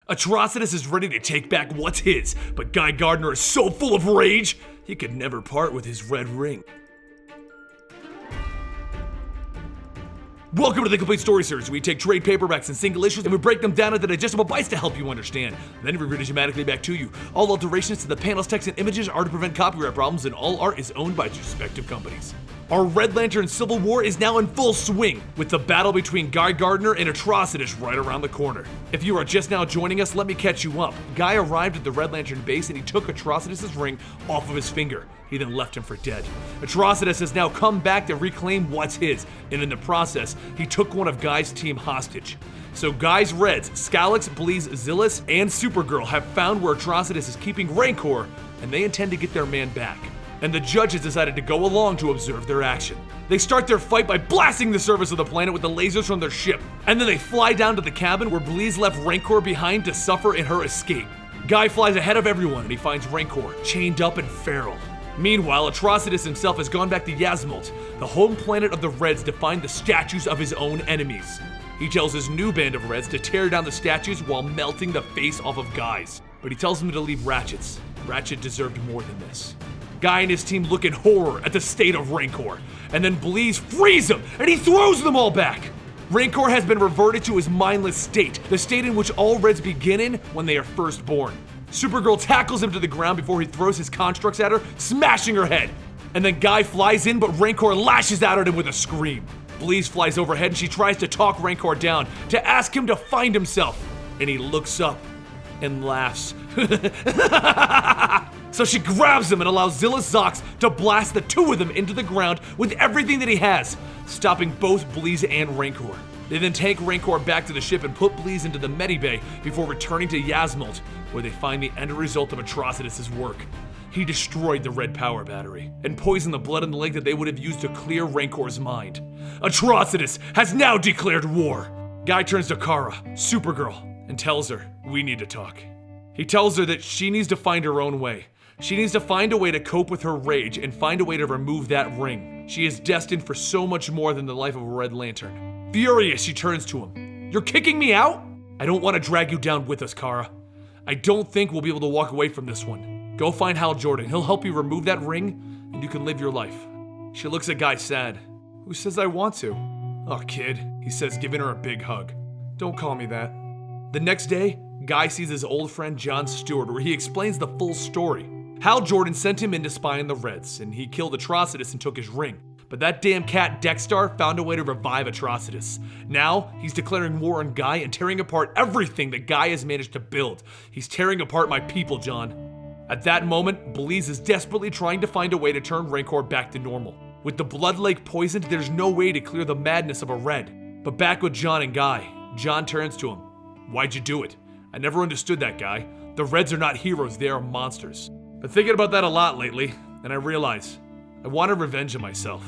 Atrocitus is ready to take back what's his, but Guy Gardner is so full of rage, he could never part with his red ring. Welcome to the Complete Story Series. We take trade paperbacks and single issues and we break them down into digestible bites to help you understand. Then we read it automatically back to you. All alterations to the panels, text, and images are to prevent copyright problems, and all art is owned by its respective companies. Our Red Lantern Civil War is now in full swing, with the battle between Guy Gardner and Atrocitus right around the corner. If you are just now joining us, let me catch you up. Guy arrived at the Red Lantern base and he took Atrocitus' ring off of his finger. He then left him for dead. Atrocitus has now come back to reclaim what's his, and in the process, he took one of Guy's team hostage. So Guy's Reds, Skalax, Bleez, Zillus, and Supergirl have found where Atrocitus is keeping Rancor, and they intend to get their man back. And the judges decided to go along to observe their action. They start their fight by blasting the surface of the planet with the lasers from their ship, and then they fly down to the cabin where Bleez left Rancor behind to suffer in her escape. Guy flies ahead of everyone and he finds Rancor chained up and feral. Meanwhile, Atrocitus himself has gone back to Yasmalt, the home planet of the Reds, to find the statues of his own enemies. He tells his new band of Reds to tear down the statues while melting the face off of Guy's. But he tells them to leave Ratchet's. Ratchet deserved more than this. Guy and his team look in horror at the state of Rancor, and then Bleez frees him and he throws them all back. Rancor has been reverted to his mindless state, the state in which all Reds begin in when they are first born. Supergirl tackles him to the ground before he throws his constructs at her, smashing her head. And then Guy flies in, but Rancor lashes out at him with a scream. Bleez flies overhead and she tries to talk Rancor down, to ask him to find himself. And he looks up and laughs. So she grabs him and allows Zillus Zox to blast the two of them into the ground with everything that he has, stopping both Bleez and Rancor. They then take Rancor back to the ship and put Bleez into the medibay before returning to Yasmalt, where they find the end result of Atrocitus' work. He destroyed the red power battery and poisoned the blood in the lake that they would have used to clear Rancor's mind. Atrocitus has now declared war. Guy turns to Kara, Supergirl, and tells her, "We need to talk." He tells her that she needs to find her own way. She needs to find a way to cope with her rage and find a way to remove that ring. She is destined for so much more than the life of a Red Lantern. Furious, she turns to him. "You're kicking me out? I don't want to drag you down with us, Kara. I don't think we'll be able to walk away from this one. Go find Hal Jordan. He'll help you remove that ring, and you can live your life." She looks at Guy sad. "Who says I want to?" "Oh, kid," he says, giving her a big hug. "Don't call me that." The next day, Guy sees his old friend John Stewart, where he explains the full story. Hal Jordan sent him in to spy on the Reds, and he killed Atrocitus and took his ring. But that damn cat Dexter found a way to revive Atrocitus. Now, he's declaring war on Guy and tearing apart everything that Guy has managed to build. He's tearing apart my people, John. At that moment, Bleez is desperately trying to find a way to turn Rancor back to normal. With the blood lake poisoned, there's no way to clear the madness of a Red. But back with John and Guy, John turns to him. "Why'd you do it? I never understood that, Guy. The Reds are not heroes, they are monsters." Been thinking about that a lot lately, and I realize I wanted revenge on myself.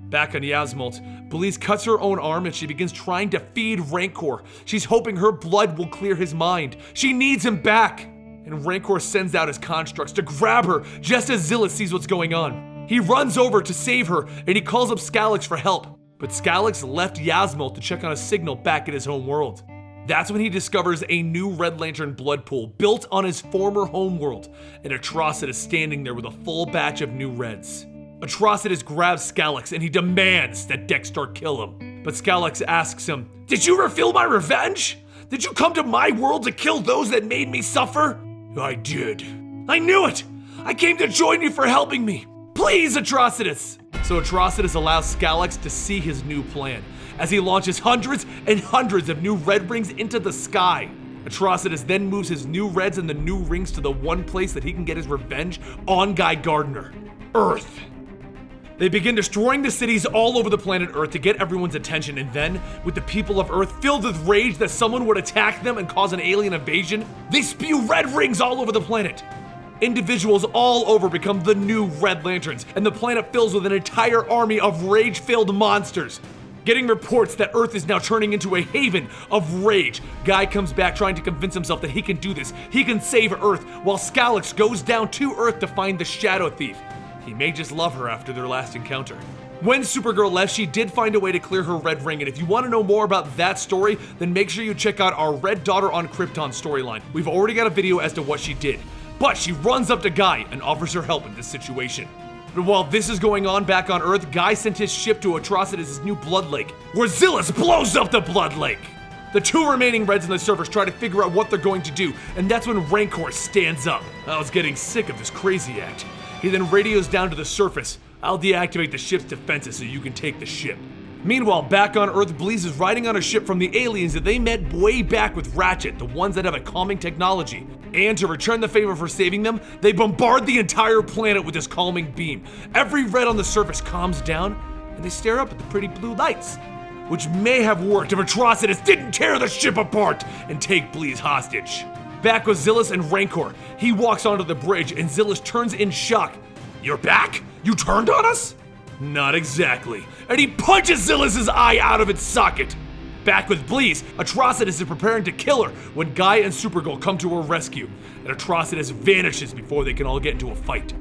Back on Yasmalt, Bleez cuts her own arm and she begins trying to feed Rancor. She's hoping her blood will clear his mind. She needs him back. And Rancor sends out his constructs to grab her just as Zillus sees what's going on. He runs over to save her and he calls up Skalax for help. But Skalax left Yasmalt to check on a signal back at his home world. That's when he discovers a new Red Lantern blood pool built on his former homeworld, and Atrocitus standing there with a full batch of new Reds. Atrocitus grabs Skalax and he demands that Dexter kill him. But Skalax asks him, "Did you refill my revenge? Did you come to my world to kill those that made me suffer?" "I did." "I knew it! I came to join you for helping me. Please, Atrocitus!" So Atrocitus allows Skalax to see his new plan, as he launches hundreds and hundreds of new Red rings into the sky. Atrocitus then moves his new Reds and the new rings to the one place that he can get his revenge on Guy Gardner, Earth. They begin destroying the cities all over the planet Earth to get everyone's attention, and then, with the people of Earth filled with rage that someone would attack them and cause an alien invasion, they spew red rings all over the planet. Individuals all over become the new Red Lanterns, and the planet fills with an entire army of rage-filled monsters. Getting reports that Earth is now turning into a haven of rage. Guy comes back trying to convince himself that he can do this. He can save Earth, while Skalax goes down to Earth to find the Shadow Thief. He may just love her after their last encounter. When Supergirl left, she did find a way to clear her red ring, and if you want to know more about that story, then make sure you check out our Red Daughter on Krypton storyline. We've already got a video as to what she did. But she runs up to Guy and offers her help in this situation. But while this is going on back on Earth, Guy sent his ship to Atrocities' new Blood Lake, where Zillus blows up the Blood Lake. The two remaining Reds on the surface try to figure out what they're going to do, and that's when Rancor stands up. I was getting sick of this crazy act. He then radios down to the surface. I'll deactivate the ship's defenses so you can take the ship. Meanwhile, back on Earth, Bleez is riding on a ship from the aliens that they met way back with Ratchet, the ones that have a calming technology. And to return the favor for saving them, they bombard the entire planet with this calming beam. Every Red on the surface calms down, and they stare up at the pretty blue lights. Which may have worked if Atrocitus didn't tear the ship apart and take Bleez hostage. Back with Zillus and Rancor, he walks onto the bridge and Zillus turns in shock. You're back? You turned on us? Not exactly. And he punches Zillus' eye out of its socket. Back with Bleez, Atrocitus is preparing to kill her when Guy and Supergirl come to her rescue, and Atrocitus vanishes before they can all get into a fight.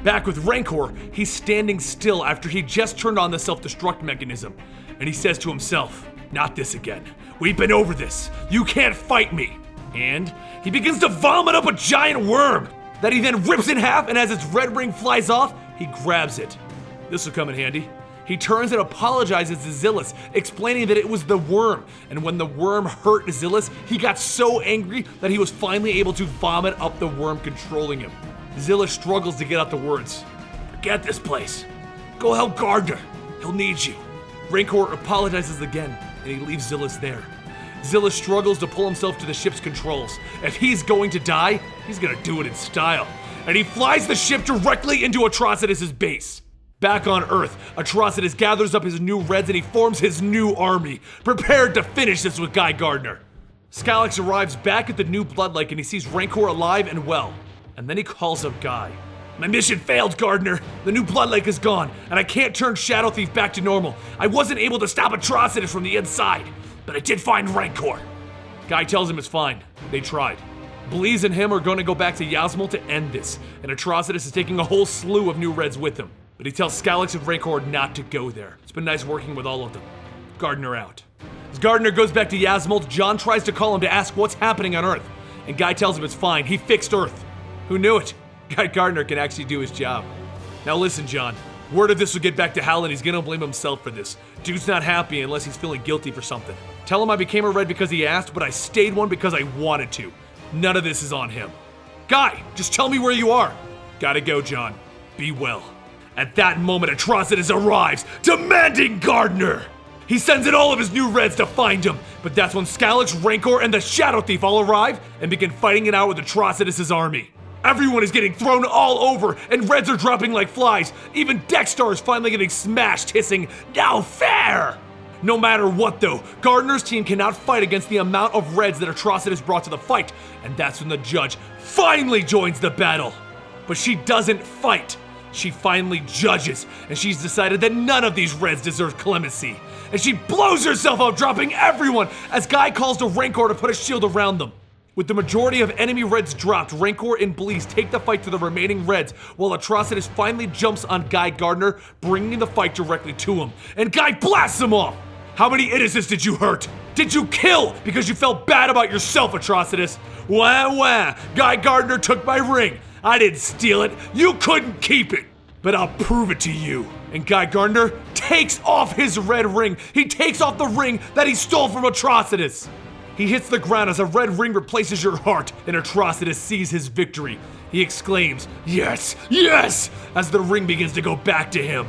Back with Rancor, he's standing still after he just turned on the self-destruct mechanism, and he says to himself, not this again. We've been over this. You can't fight me. And he begins to vomit up a giant worm that he then rips in half, and as its red ring flies off, he grabs it. This will come in handy. He turns and apologizes to Zillus, explaining that it was the worm, and when the worm hurt Zillus, he got so angry that he was finally able to vomit up the worm controlling him. Zillus struggles to get out the words. Forget this place. Go help Gardner. He'll need you. Rancor apologizes again, and he leaves Zillus there. Zillus struggles to pull himself to the ship's controls. If he's going to die, he's gonna do it in style. And he flies the ship directly into Atrocitus' base. Back on Earth, Atrocitus gathers up his new Reds and he forms his new army, prepared to finish this with Guy Gardner. Skylax arrives back at the new Blood Lake and he sees Rancor alive and well. And then he calls up Guy. My mission failed, Gardner. The new Blood Lake is gone, and I can't turn Shadow Thief back to normal. I wasn't able to stop Atrocitus from the inside, but I did find Rancor. Guy tells him it's fine. They tried. Bleez and him are going to go back to Yasmal to end this, and Atrocitus is taking a whole slew of new Reds with him. But he tells Skylax and Rancor not to go there. It's been nice working with all of them. Gardner out. As Gardner goes back to Yasmal, John tries to call him to ask what's happening on Earth, and Guy tells him it's fine. He fixed Earth. Who knew it? Guy Gardner can actually do his job. Now listen, John. Word of this will get back to Hal and he's gonna blame himself for this. Dude's not happy unless he's feeling guilty for something. Tell him I became a Red because he asked, but I stayed one because I wanted to. None of this is on him. Guy, just tell me where you are. Gotta go, John. Be well. At that moment, Atrocitus arrives, demanding Gardner. He sends in all of his new Reds to find him, but that's when Skylax, Rancor, and the Shadow Thief all arrive and begin fighting it out with Atrocitus' army. Everyone is getting thrown all over, and Reds are dropping like flies. Even Dexter is finally getting smashed, hissing, "No fair!" No matter what though, Gardner's team cannot fight against the amount of Reds that Atrocitus brought to the fight, and that's when the judge finally joins the battle. But she doesn't fight. She finally judges, and she's decided that none of these Reds deserve clemency. And she blows herself up, dropping everyone, as Guy calls to Rancor to put a shield around them. With the majority of enemy Reds dropped, Rancor and Bleez take the fight to the remaining Reds, while Atrocitus finally jumps on Guy Gardner, bringing the fight directly to him. And Guy blasts him off! How many innocents did you hurt? Did you kill because you felt bad about yourself, Atrocitus? Wah wah, Guy Gardner took my ring. I didn't steal it, you couldn't keep it. But I'll prove it to you. And Guy Gardner takes off his red ring. He takes off the ring that he stole from Atrocitus. He hits the ground as a red ring replaces your heart, and Atrocitus sees his victory. He exclaims, "Yes, yes!" as the ring begins to go back to him.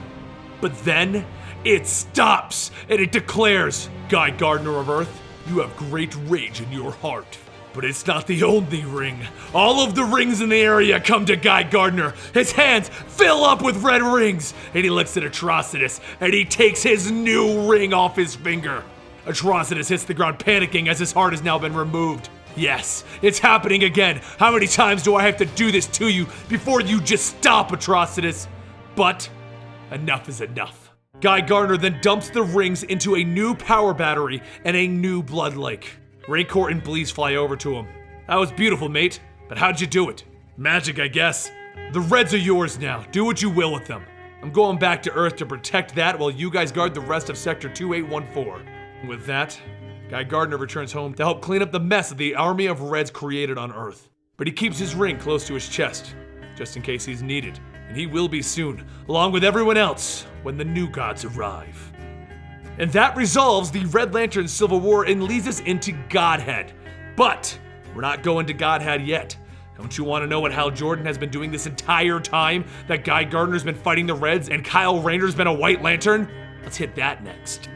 But then, it stops, and it declares, Guy Gardner of Earth, you have great rage in your heart. But it's not the only ring. All of the rings in the area come to Guy Gardner. His hands fill up with red rings, and he looks at Atrocitus, and he takes his new ring off his finger. Atrocitus hits the ground panicking as his heart has now been removed. Yes, it's happening again. How many times do I have to do this to you before you just stop, Atrocitus? But enough is enough. Guy Gardner then dumps the rings into a new power battery and a new Blood Lake. Rancor and Bleez fly over to him. That was beautiful, mate, but how'd you do it? Magic, I guess. The Reds are yours now. Do what you will with them. I'm going back to Earth to protect that while you guys guard the rest of Sector 2814. And with that, Guy Gardner returns home to help clean up the mess that the army of Reds created on Earth. But he keeps his ring close to his chest, just in case he's needed. And he will be soon, along with everyone else, when the new gods arrive. And that resolves the Red Lantern Civil War and leads us into Godhead. But we're not going to Godhead yet. Don't you want to know what Hal Jordan has been doing this entire time that Guy Gardner's been fighting the Reds and Kyle Rayner's been a White Lantern? Let's hit that next.